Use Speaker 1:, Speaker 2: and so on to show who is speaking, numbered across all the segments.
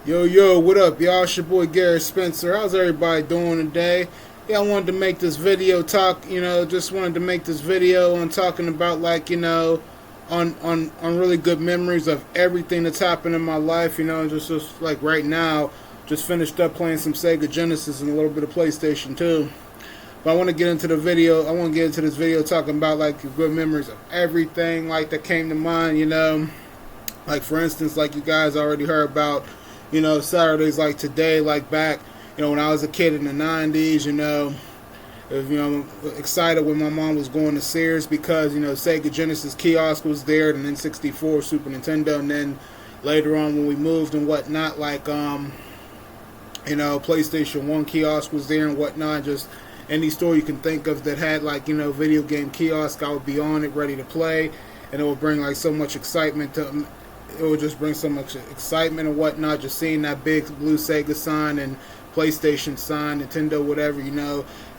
Speaker 1: Yo, what up, y'all? It's your boy Garrett Spencer. How's everybody doing today? Yeah, I wanted to make this video just wanted to make this video on talking about on really good memories of everything that's happened in my life, just like right now, just finished up playing some Sega Genesis and a little bit of PlayStation 2. But I want to get into this video talking about like good memories of everything like that came to mind, Like for instance, like you guys already heard about, Saturdays like today, like back, when I was a kid in the 90s, I'm excited when my mom was going to Sears because, Sega Genesis kiosk was there, and then 64, Super Nintendo, and then later on when we moved and whatnot, PlayStation 1 kiosk was there and whatnot, just any store you can think of that had video game kiosk, I would be on it ready to play, and it would bring so much excitement to it would just bring so much excitement and whatnot, just seeing that big blue Sega sign and PlayStation sign, Nintendo, whatever,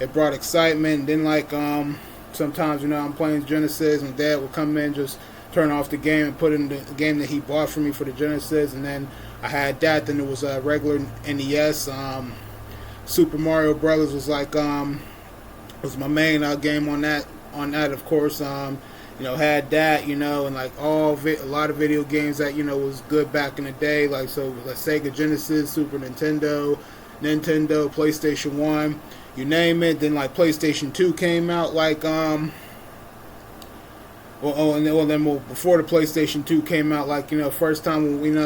Speaker 1: it brought excitement. And then sometimes, I'm playing Genesis and Dad would come in, just turn off the game and put in the game that he bought for me for the Genesis, and then I had that. Then it was a regular NES. Super Mario Brothers was was my main game on that. Of course, had that, and a lot of video games that was good back in the day, Sega Genesis, Super Nintendo, PlayStation 1, you name it. Then PlayStation 2 came out, before the PlayStation 2 came out, first time when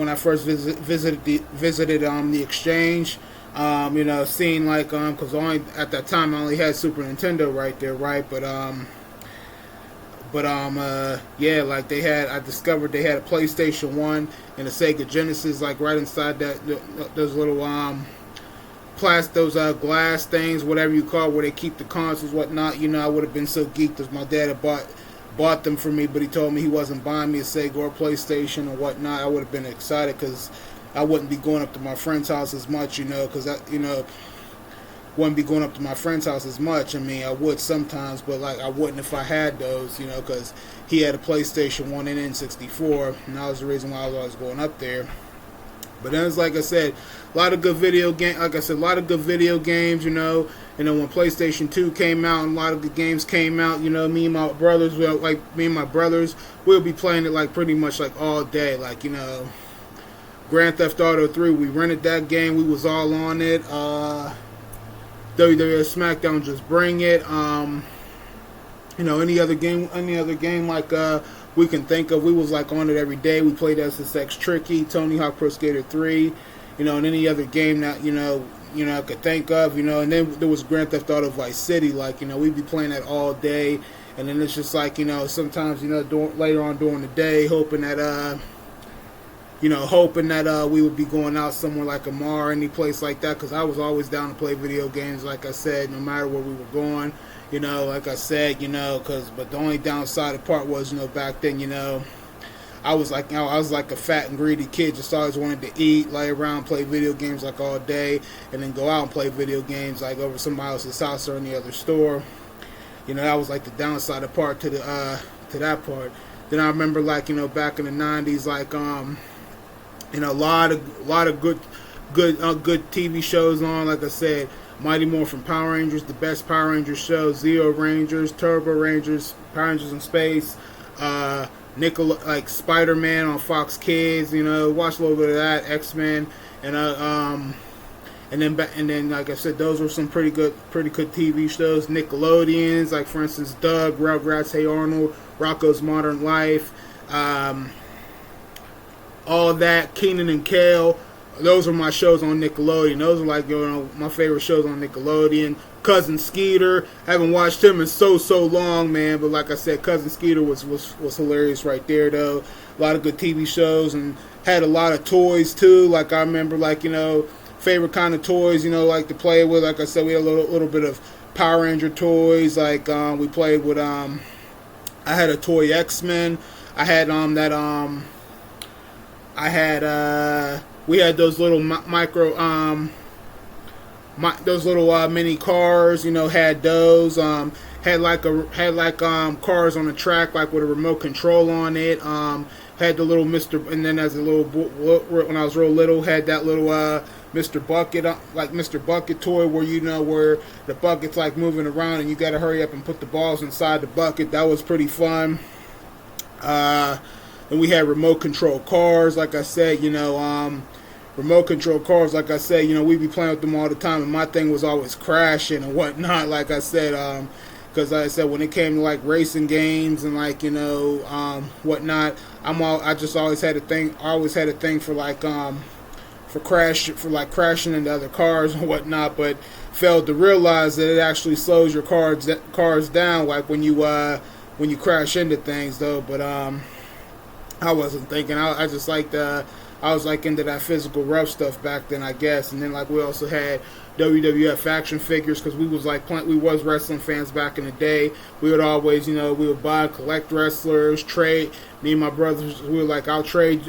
Speaker 1: I first visited the Exchange, seeing because only at that time I only had Super Nintendo right there, right? I discovered they had a PlayStation 1 and a Sega Genesis, right inside those little glass things, whatever you call it, where they keep the consoles, whatnot. I would have been so geeked if my dad had bought them for me, but he told me he wasn't buying me a Sega or a PlayStation or whatnot. I would have been excited because I wouldn't be going up to my friend's house as much, wouldn't be going up to my friend's house as much. I mean, I would sometimes, but I wouldn't if I had those, because he had a PlayStation 1 and N64, and that was the reason why I was always going up there. But then it's like I said, a lot of good video games, when PlayStation 2 came out and a lot of good games came out, me and my brothers, we'll be playing it pretty much all day, Grand Theft Auto 3, we rented that game, we was all on it. WWE SmackDown, just bring it. Any other game we can think of, we was on it every day. We played SSX Tricky, Tony Hawk Pro Skater 3, and any other game that I could think of, and then there was Grand Theft Auto Vice City, we'd be playing that all day, and then it's just sometimes later on during the day, hoping that we would be going out somewhere like a mall or any place like that, because I was always down to play video games, like I said, no matter where we were going, like I said, but the only downside part was, back then, I was like a fat and greedy kid, just always wanted to eat, lay around, play video games all day, and then go out and play video games over somebody else's house or any other store. That was the downside part to that part. Then I remember back in the 90s, a lot of good TV shows on. Like I said, Mighty Morphin Power Rangers, the best Power Rangers show, Zeo Rangers, Turbo Rangers, Power Rangers in Space, Spider-Man on Fox Kids. Watch a little bit of that, X-Men, and then like I said, those were some pretty good TV shows. Nickelodeons, for instance, Doug, Rugrats, Hey Arnold, Rocko's Modern Life. All that, Keenan and Kel, those are my shows on Nickelodeon. Those are my favorite shows on Nickelodeon. Cousin Skeeter, haven't watched him in so long, man. But like I said, Cousin Skeeter was hilarious right there, though. A lot of good TV shows, and had a lot of toys too. I remember, favorite kind of toys, to play with. Like I said, we had a little bit of Power Ranger toys. We played with I had a toy X-Men. I had we had those little those little mini cars, had those, had cars on the track with a remote control on it. Had the little Mr. And then as a little when I was real little, had that little Mr. Bucket, like Mr. Bucket toy, where where the bucket's like moving around and you got to hurry up and put the balls inside the bucket. That was pretty fun. And we had remote control cars, like I said, remote control cars, like I said, we'd be playing with them all the time, and my thing was always crashing and whatnot, like I said, because like I said, when it came to like racing games and like whatnot, I just always had a thing. I always had a thing for like crashing into other cars and whatnot, but failed to realize that it actually slows your cars down, like when you crash into things though. But I wasn't thinking. I just liked I was like into that physical rough stuff back then, I guess. And then like we also had WWF action figures, because we was wrestling fans back in the day. We would always, we would buy, collect wrestlers, trade. Me and my brothers, we were like, I'll trade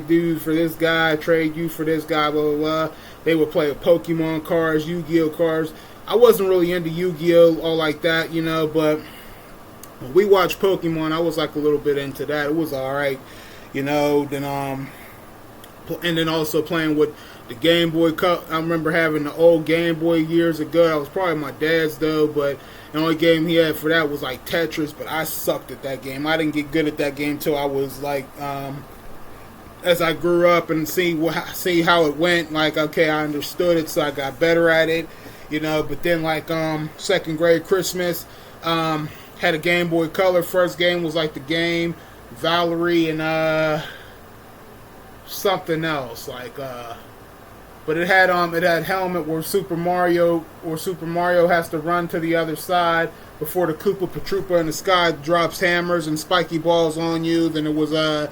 Speaker 1: dude for this guy, trade you for this guy, blah blah blah. They would play with Pokemon cards, Yu-Gi-Oh cards. I wasn't really into Yu-Gi-Oh all like that, but when we watched Pokemon, I was like a little bit into that. It was alright, then and then also playing with the Game Boy Cup. I remember having the old Game Boy years ago. That was probably my dad's though, but the only game he had for that was like Tetris, but I sucked at that game. I didn't get good at that game till I was like, as I grew up and see how it went, like, okay, I understood it, so I got better at it, but then like, second grade Christmas, had a Game Boy Color. First game was like the game, Valerie, and, something else like but it had helmet where Super Mario has to run to the other side before the Koopa Patroopa in the sky drops hammers and spiky balls on you. Then it was the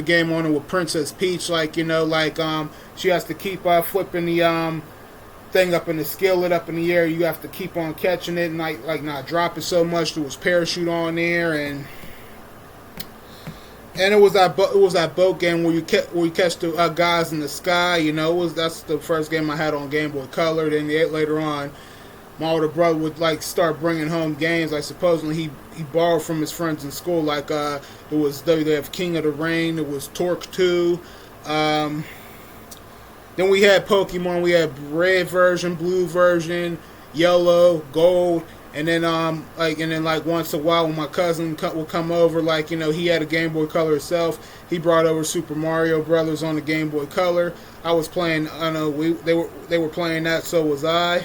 Speaker 1: game on it with Princess Peach, like she has to keep flipping the thing up in the skillet up in the air. You have to keep on catching it and like not drop it so much. There was parachute on there, and it was that boat game where you catch the guys in the sky. That's the first game I had on Game Boy Color. Then later on, my older brother would like start bringing home games. Like supposedly he borrowed from his friends in school. Like it was WWF King of the Rain. It was Torque 2. Then we had Pokemon. We had red version, blue version, yellow, gold. And then once in a while when my cousin would come over, like, he had a Game Boy Color himself. He brought over Super Mario Brothers on the Game Boy Color. I was playing, they were playing that, so was I.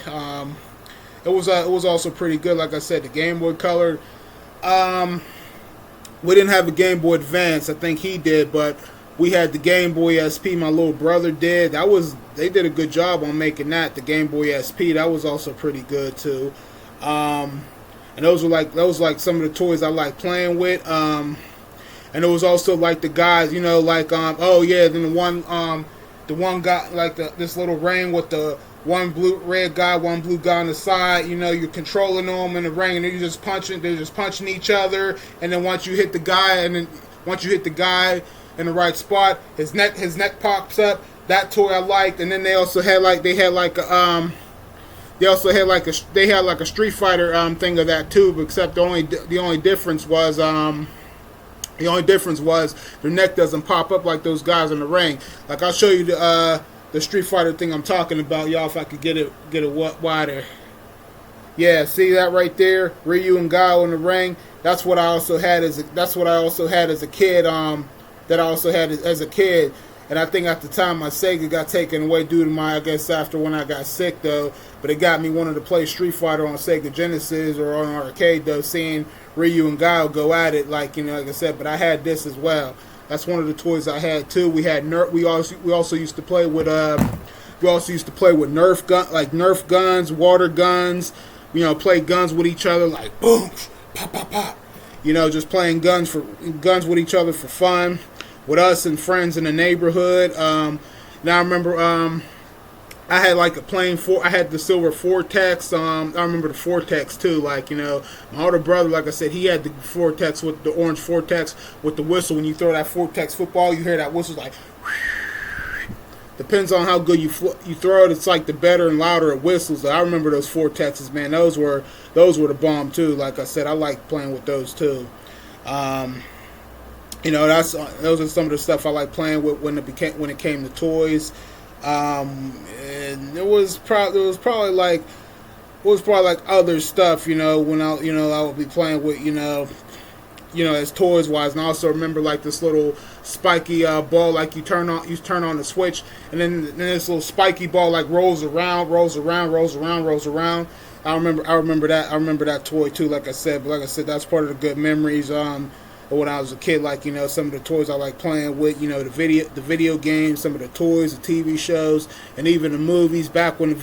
Speaker 1: It was also pretty good. Like I said, the Game Boy Color. We didn't have a Game Boy Advance. I think he did, but we had the Game Boy SP. My little brother did. They did a good job on making that. The Game Boy SP. That was also pretty good too. And those were like some of the toys I like playing with. And it was also like the guys, then the one guy, like this little ring with the one red guy, one blue guy on the side. You're controlling them in the ring, and they're just punching each other. And then once you hit the guy, in the right spot, his neck pops up. That toy I liked. And then they also had like a Street Fighter thing of that too, except the only difference was their neck doesn't pop up like those guys in the ring. Like I'll show you the Street Fighter thing I'm talking about, y'all, if I could get it wider. Yeah, see that right there, Ryu and Guile in the ring. That's what I also had as a kid. And I think at the time my Sega got taken away due to I guess after when I got sick though. But it got me wanting to play Street Fighter on Sega Genesis or on arcade though, seeing Ryu and Guile go at it like I said. But I had this as well. That's one of the toys I had too. We had we also used to play with Nerf guns, water guns. Play guns with each other like boom, pop, pop, pop. Just playing guns with each other for fun. With us and friends in the neighborhood. Now I remember I had like I had the silver Vortex. I remember the Vortex too. Like, my older brother, like I said, he had the Vortex with the orange Vortex with the whistle. When you throw that Vortex football, you hear that whistle like. Depends on how good you throw it. It's like the better and louder it whistles. I remember those Vortexes, man. Those were the bomb too. Like I said, I like playing with those too. That's those are some of the stuff I like playing with when it came to toys. And it was probably like other stuff, when I would be playing with, as toys wise. And I also remember like this little spiky ball, like you turn on the switch, and then this little spiky ball like rolls around. I remember that toy too. Like I said, that's part of the good memories. When I was a kid, like some of the toys I like playing with, the video games, some of the toys, the TV shows, and even the movies. Back when the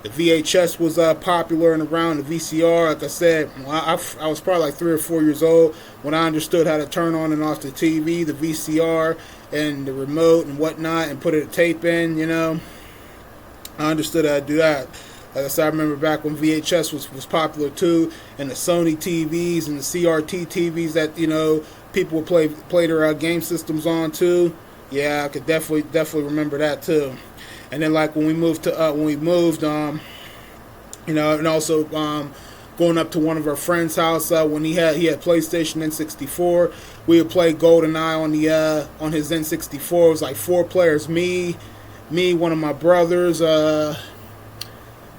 Speaker 1: VHS was popular and around, the VCR. Like I said, I was probably like 3 or 4 years old when I understood how to turn on and off the TV, the VCR, and the remote and whatnot, and put a tape in. I understood how to do that. Like I said, I remember back when VHS was popular too, and the Sony TVs and the CRT TVs that people would play their game systems on too. Yeah, I could definitely remember that too. And then like when we moved, and also going up to one of our friends' house when he had PlayStation N64, we would play GoldenEye on his N64. It was like 4 players, me, one of my brothers.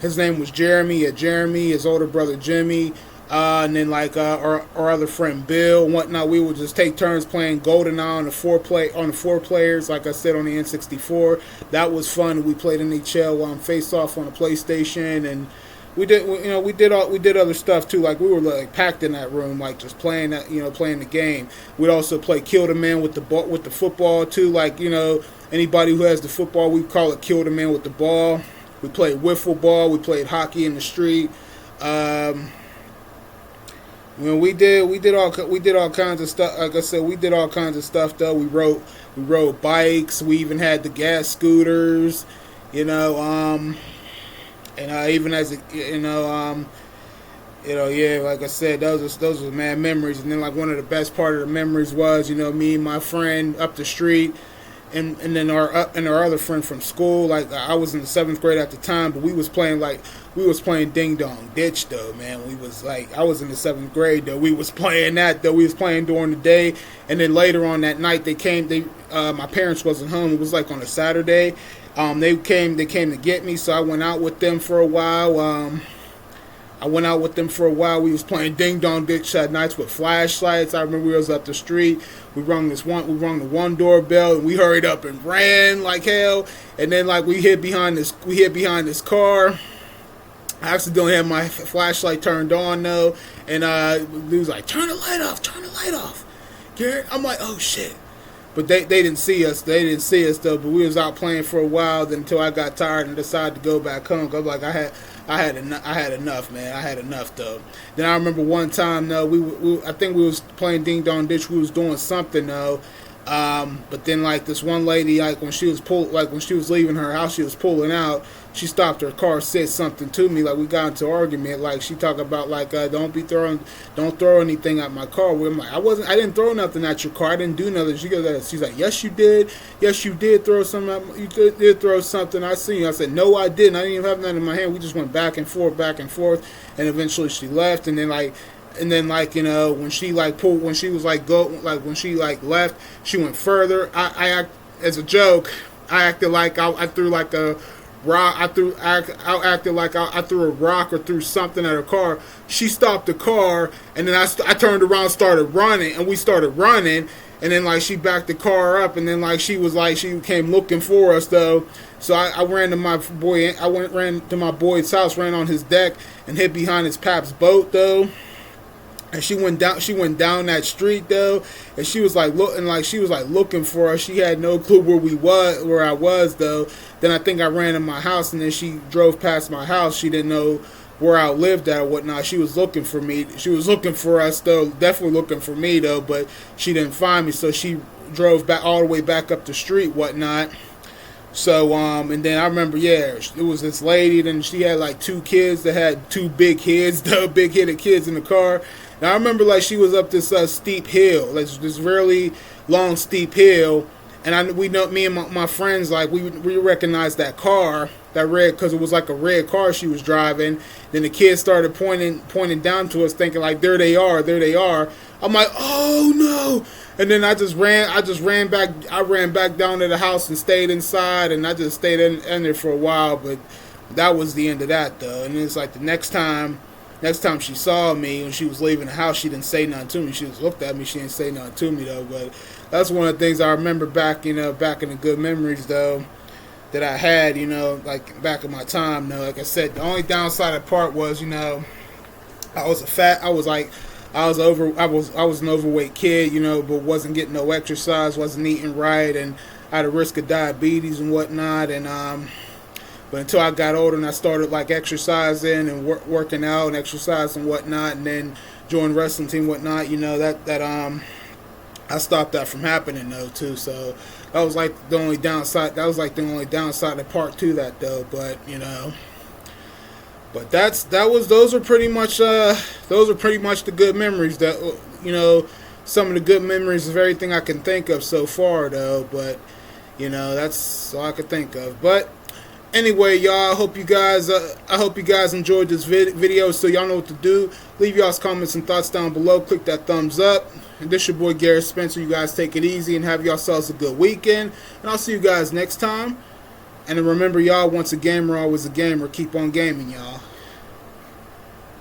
Speaker 1: His name was Jeremy, his older brother Jimmy, and then like our other friend Bill and whatnot. We would just take turns playing GoldenEye on the 4 players. Like I said, on the N64, that was fun. We played NHL Face Off on the PlayStation, and we did other stuff too. Like we were like packed in that room, like just playing the game. We'd also play Kill the Man with the football too. Like anybody who has the football, we call it Kill the Man with the ball. We played wiffle ball. We played hockey in the street. We did all kinds of stuff. Like I said, we did all kinds of stuff though. We rode bikes. We even had the gas scooters. And even as like I said, those are mad memories. And then like one of the best part of the memories was me and my friend up the street. And then our other friend from school, like I was in the 7th grade at the time, but we was playing Ding Dong Ditch though, man. I was in the 7th grade though. We was playing that though. We was playing during the day, and then later on that night my parents wasn't home. It was like on a Saturday. They came to get me, so I went out with them for a while. We was playing Ding Dong Ditch at nights with flashlights. I remember we was up the street. We rung the one doorbell, and we hurried up and ran like hell. And then like we hid behind this car. I accidentally had my flashlight turned on though, and he was like, turn the light off, Garrett. I'm like, oh shit. But they didn't see us. Though. But we was out playing for a while until I got tired and decided to go back home. Cause like I had enough, man. I had enough though. Then I remember one time though, I think we was playing Ding Dong Ditch. We was doing something though. But then like this one lady, like when she was leaving her house, she was pulling out. She stopped her car, said something to me. Like we got into an argument. Like she talked about like don't throw anything at my car. I'm like I didn't throw nothing at your car. I didn't do nothing. She's like yes you did throw something. You did throw something. I seen you. I said no I didn't. I didn't even have nothing in my hand. We just went back and forth, and eventually she left. And then when she left, she went further. I as a joke, I acted like I threw like a rock. I acted like I threw a rock or threw something at her car. She stopped the car, and then I turned around, started running, and we started running. And then like she backed the car up, and then like she came looking for us though. So I ran to my boy. Ran to my boy's house, ran on his deck, and hid behind his pap's boat though. And she went down that street though, and she was looking for us. She had no clue where I was though. Then I think I ran to my house, and then she drove past my house. She didn't know where I lived at or whatnot. She was looking for me. She was looking for us though, definitely looking for me though, but she didn't find me. So she drove back all the way back up the street, whatnot. So and then I remember, it was this lady. Then she had like 2 kids that had 2 big kids, the big-headed kids in the car. And I remember like she was up this steep hill, like this really long steep hill. And me and my friends, like we recognized that car, that red, because it was like a red car she was driving. Then the kids started pointing down to us, thinking like there they are. I'm like, oh no. And then I ran back down to the house and stayed inside, and I just stayed in there for a while. But that was the end of that, though. And it's like the next time she saw me when she was leaving the house, she didn't say nothing to me. She just looked at me. She didn't say nothing to me, though. But that's one of the things I remember back in the good memories, though, that I had, like back in my time, like I said, the only downside part was, I was an overweight kid, but wasn't getting no exercise, wasn't eating right, and I had a risk of diabetes and whatnot. And but until I got older and I started like exercising and working out and exercise and whatnot, and then joined wrestling team and whatnot, I stopped that from happening though too. So that was like the only downside. That was like the only downside part to that though. But But those are pretty much the good memories that some of the good memories of everything I can think of so far though. But that's all I could think of. But anyway, y'all, I hope you guys enjoyed this video. So y'all know what to do. Leave y'all's comments and thoughts down below. Click that thumbs up. And this your boy Garrett Spencer. You guys take it easy and have yourselves a good weekend. And I'll see you guys next time. And remember, y'all, once a gamer, always a gamer. Keep on gaming, y'all.